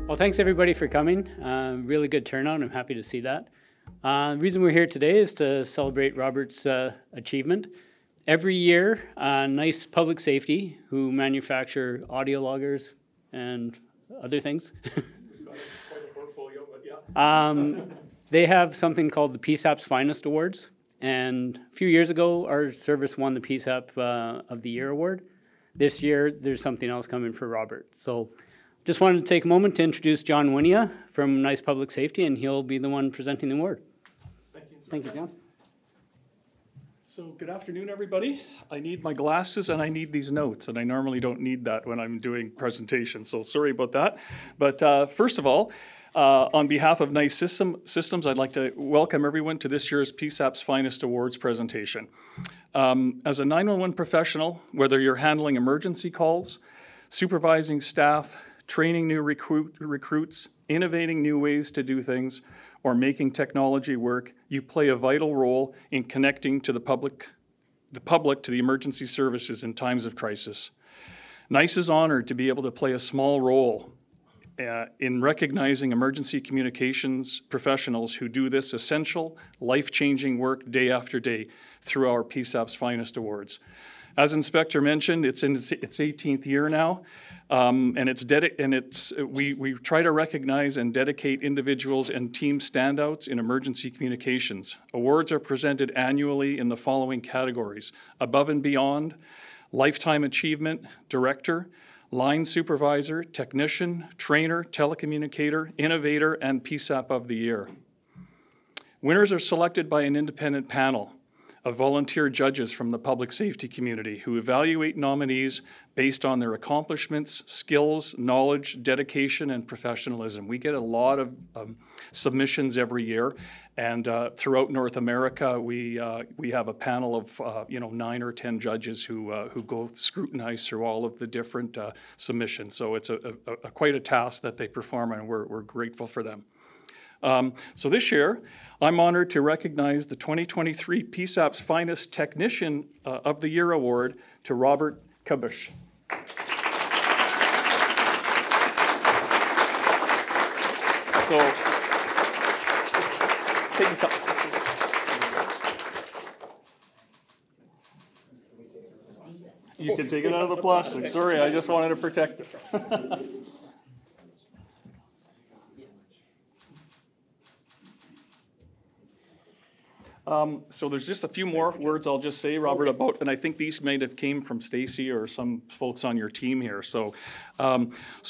Well, thanks everybody for coming. Really good turnout. I'm happy to see that. The reason we're here today is to celebrate Robert's achievement. Every year, Nice Public Safety, who manufacture audio loggers and other things, they have something called the PSAP's Finest Awards. And a few years ago, our service won the PSAP of the Year award. This year, there's something else coming for Robert. So just wanted to take a moment to introduce John Winia from Nice Public Safety, and he'll be the one presenting the award. Thank you, John. So good afternoon, everybody. I need my glasses and I need these notes, and I normally don't need that when I'm doing presentations, so sorry about that. But first of all, on behalf of Nice Systems, I'd like to welcome everyone to this year's PSAP's Finest Awards presentation. As a 911 professional, whether you're handling emergency calls, supervising staff, training new recruits, innovating new ways to do things, or making technology work, you play a vital role in connecting to the public to the emergency services in times of crisis. NICE is honored to be able to play a small role in recognizing emergency communications professionals who do this essential, life-changing work day after day through our PSAP's Finest Awards. As Inspector mentioned, it's in its 18th year now, and we try to recognize and dedicate individuals and team standouts in emergency communications. Awards are presented annually in the following categories: Above and Beyond, Lifetime Achievement, Director, Line Supervisor, Technician, Trainer, Telecommunicator, Innovator, and PSAP of the Year. Winners are selected by an independent panel of volunteer judges from the public safety community who evaluate nominees based on their accomplishments, skills, knowledge, dedication, and professionalism. We get a lot of submissions every year, and throughout North America, we have a panel of 9 or 10 judges who go scrutinize through all of the different submissions. So it's quite a task that they perform, and we're grateful for them. So this year, I'm honored to recognize the 2023 PSAP's Finest Technician of the Year Award to Robert Kubisch. So, take a couple. You can take it out of the plastic. Sorry, I just wanted to protect it. So there's just a few more words I'll just say, Robert, about, and I think these might have came from Stacy or some folks on your team here. So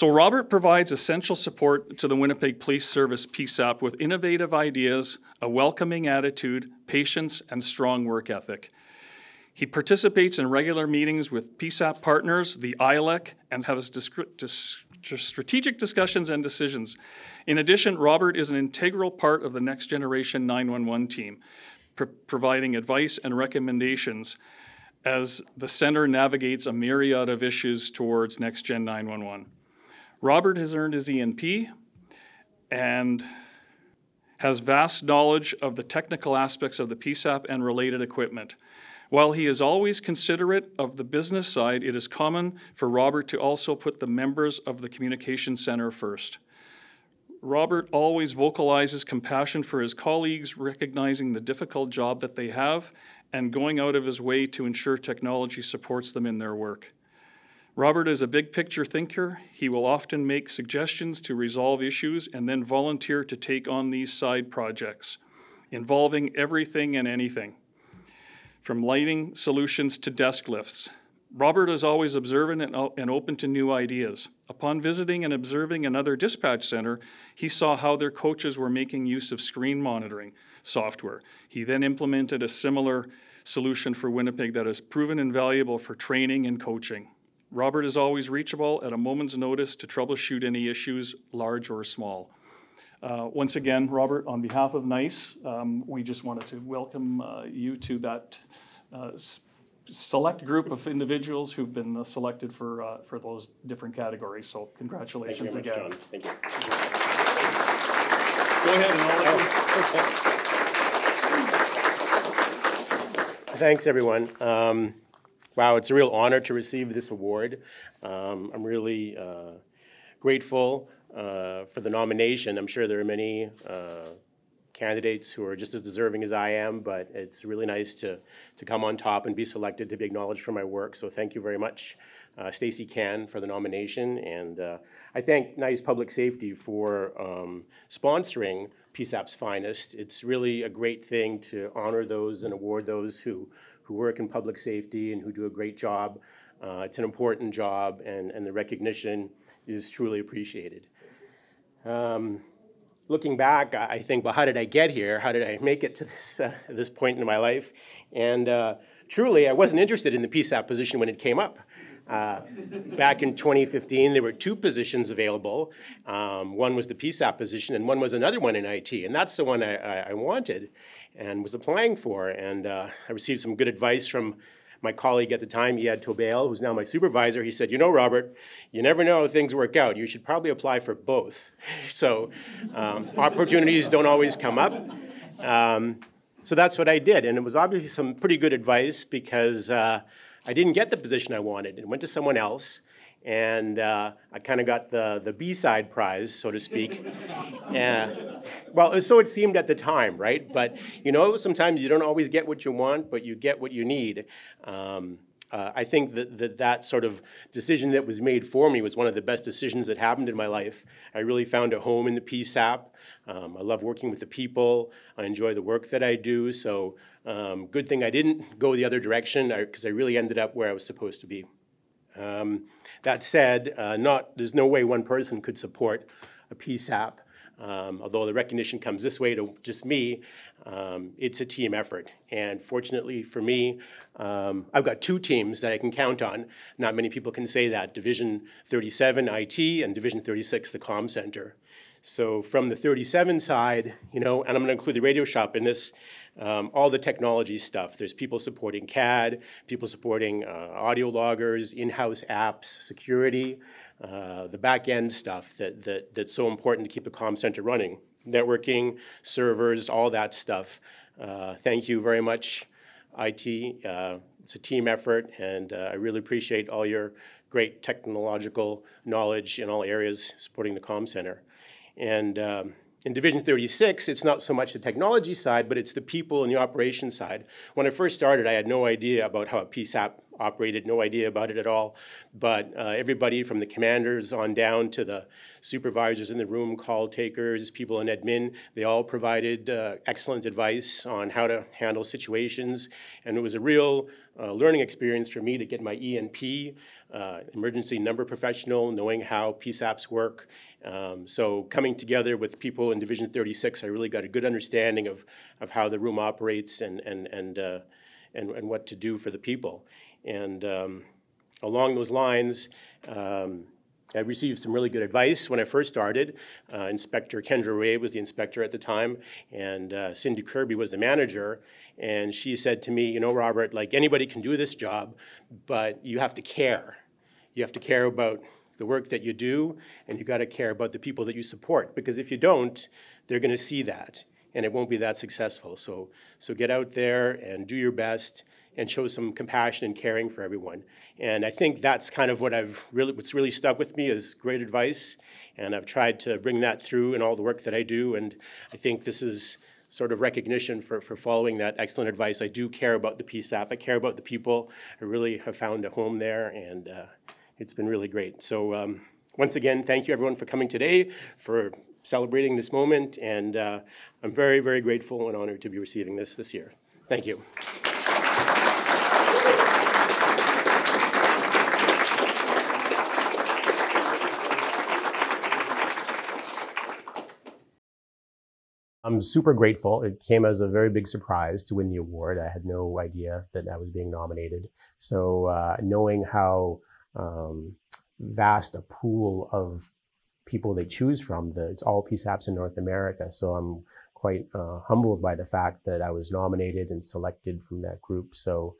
Robert provides essential support to the Winnipeg Police Service PSAP with innovative ideas, a welcoming attitude, patience, and strong work ethic. He participates in regular meetings with PSAP partners, the ILEC, and has strategic discussions and decisions. In addition, Robert is an integral part of the Next Generation 911 team, providing advice and recommendations as the center navigates a myriad of issues towards Next Gen 911. Robert has earned his ENP and has vast knowledge of the technical aspects of the PSAP and related equipment. While he is always considerate of the business side, it is common for Robert to also put the members of the communication center first. Robert always vocalizes compassion for his colleagues, recognizing the difficult job that they have and going out of his way to ensure technology supports them in their work. Robert is a big picture thinker. He will often make suggestions to resolve issues and then volunteer to take on these side projects, involving everything and anything, from lighting solutions to desk lifts. Robert is always observant and open to new ideas. Upon visiting and observing another dispatch center, he saw how their coaches were making use of screen monitoring software. He then implemented a similar solution for Winnipeg that has proven invaluable for training and coaching. Robert is always reachable at a moment's notice to troubleshoot any issues, large or small. Once again, Robert, on behalf of NICE, we just wanted to welcome you to that select group of individuals who've been selected for those different categories. So congratulations again. John. Thank you. Go ahead and Thanks, everyone. Wow, it's a real honor to receive this award. I'm really grateful for the nomination. I'm sure there are many candidates who are just as deserving as I am, but it's really nice to come on top and be selected, to be acknowledged for my work. So thank you very much, Stacey Can, for the nomination. And I thank Nice Public Safety for sponsoring PSAP's Finest. It's really a great thing to honor those and award those who work in public safety and who do a great job. It's an important job, and the recognition is truly appreciated. Looking back, I think, well, how did I get here? How did I make it to this point in my life? And truly, I wasn't interested in the PSAP position when it came up. Back in 2015, there were 2 positions available. One was the PSAP position, and one was another one in IT. And that's the one I wanted and was applying for. And I received some good advice from my colleague at the time, Iad Tobail, who's now my supervisor. He said, you know, Robert, you never know how things work out. You should probably apply for both. So opportunities don't always come up. So that's what I did. And it was obviously some pretty good advice, because I didn't get the position I wanted and went to someone else. And I kind of got the B-side prize, so to speak. Well, so it seemed at the time, right? But, you know, sometimes you don't always get what you want, but you get what you need. I think that sort of decision that was made for me was one of the best decisions that happened in my life. I really found a home in the PSAP. I love working with the people. I enjoy the work that I do. So good thing I didn't go the other direction, because I really ended up where I was supposed to be. That said, there's no way one person could support a PSAP. Although the recognition comes this way to just me, it's a team effort. And fortunately for me, I've got 2 teams that I can count on. Not many people can say that: Division 37 IT and Division 36 the Comm Center. So from the 37 side, you know, and I'm going to include the radio shop in this, all the technology stuff. There's people supporting CAD, people supporting audio loggers, in-house apps, security, the back-end stuff that's so important to keep the comm center running. Networking, servers, all that stuff. Thank you very much, IT. It's a team effort, and I really appreciate all your great technological knowledge in all areas supporting the comm center. And in Division 36, it's not so much the technology side, but it's the people and the operations side. When I first started, I had no idea about how a PSAP operated, no idea about it at all. But everybody from the commanders on down to the supervisors in the room, call takers, people in admin, they all provided excellent advice on how to handle situations. And it was a real learning experience for me to get my ENP, emergency number professional, knowing how PSAPs work. So coming together with people in Division 36, I really got a good understanding of how the room operates and what to do for the people. And along those lines, I received some really good advice when I first started. Inspector Kendra Ray was the inspector at the time, and Cindy Kirby was the manager. And she said to me, you know, Robert, like, anybody can do this job, but you have to care. You have to care about the work that you do, and you got to care about the people that you support, because if you don't, they're going to see that, and it won't be that successful. So get out there and do your best and show some compassion and caring for everyone. And I think that's kind of what's really stuck with me is great advice, and I've tried to bring that through in all the work that I do, and I think this is sort of recognition for following that excellent advice. I do care about the PSAP. I care about the people. I really have found a home there, and it's been really great. So once again, thank you everyone for coming today, for celebrating this moment, and I'm very, very grateful and honored to be receiving this year. Thank you. I'm super grateful. It came as a very big surprise to win the award. I had no idea that I was being nominated. So knowing how vast a pool of people they choose from, it's all PSAPs in North America. So I'm quite humbled by the fact that I was nominated and selected from that group. So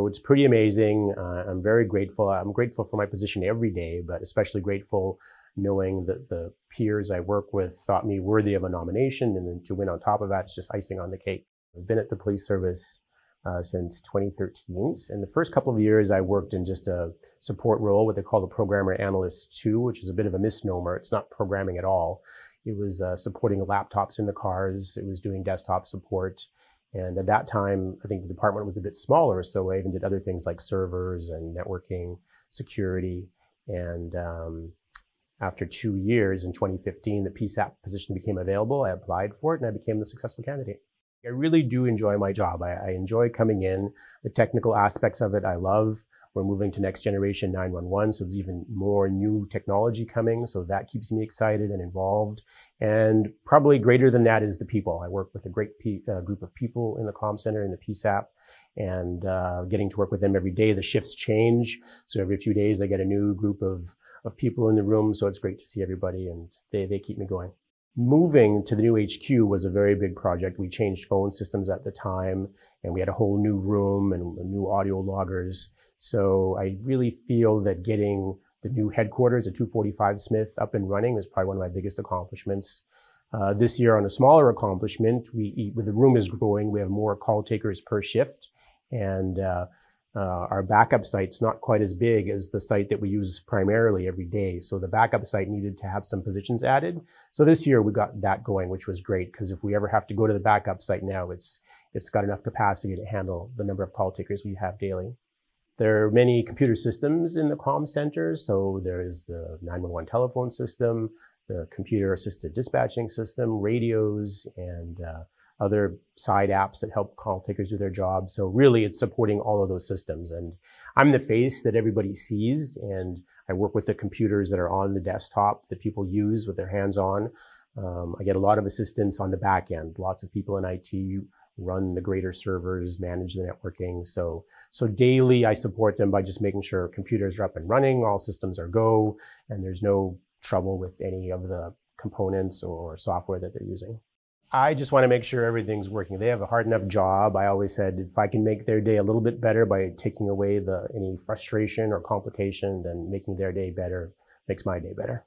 it's pretty amazing. I'm very grateful. I'm grateful for my position every day, but especially grateful knowing that the peers I work with thought me worthy of a nomination, and then to win on top of that, it's just icing on the cake. I've been at the police service since 2013. In the first couple of years, I worked in just a support role, what they call the Programmer Analyst 2, which is a bit of a misnomer. It's not programming at all. It was supporting laptops in the cars. It was doing desktop support. And at that time, I think the department was a bit smaller, so I even did other things like servers and networking, security. And after 2 years, in 2015, the PSAP position became available. I applied for it, and I became the successful candidate. I really do enjoy my job. I enjoy coming in. The technical aspects of it, I love. We're moving to next generation 911, so there's even more new technology coming, so that keeps me excited and involved. And probably greater than that is the people. I work with a great group of people in the comm center, in the PSAP, and getting to work with them every day. The shifts change, so every few days I get a new group of people in the room, so it's great to see everybody, and they keep me going. Moving to the new HQ was a very big project. We changed phone systems at the time, and we had a whole new room and new audio loggers. So I really feel that getting the new headquarters at 245 Smith up and running is probably one of my biggest accomplishments. This year, on a smaller accomplishment, the room is growing. We have more call takers per shift, and our backup site's not quite as big as the site that we use primarily every day. So the backup site needed to have some positions added. So this year we got that going, which was great, because if we ever have to go to the backup site now, it's got enough capacity to handle the number of call takers we have daily. There are many computer systems in the comm center. So there's the 911 telephone system, the computer assisted dispatching system, radios, and other side apps that help call takers do their job. So really it's supporting all of those systems. And I'm the face that everybody sees, and I work with the computers that are on the desktop that people use with their hands on. I get a lot of assistance on the back end. Lots of people in IT run the greater servers, manage the networking. So daily I support them by just making sure computers are up and running, all systems are go, and there's no trouble with any of the components or software that they're using. I just want to make sure everything's working. They have a hard enough job. I always said if I can make their day a little bit better by taking away any frustration or complication, then making their day better makes my day better.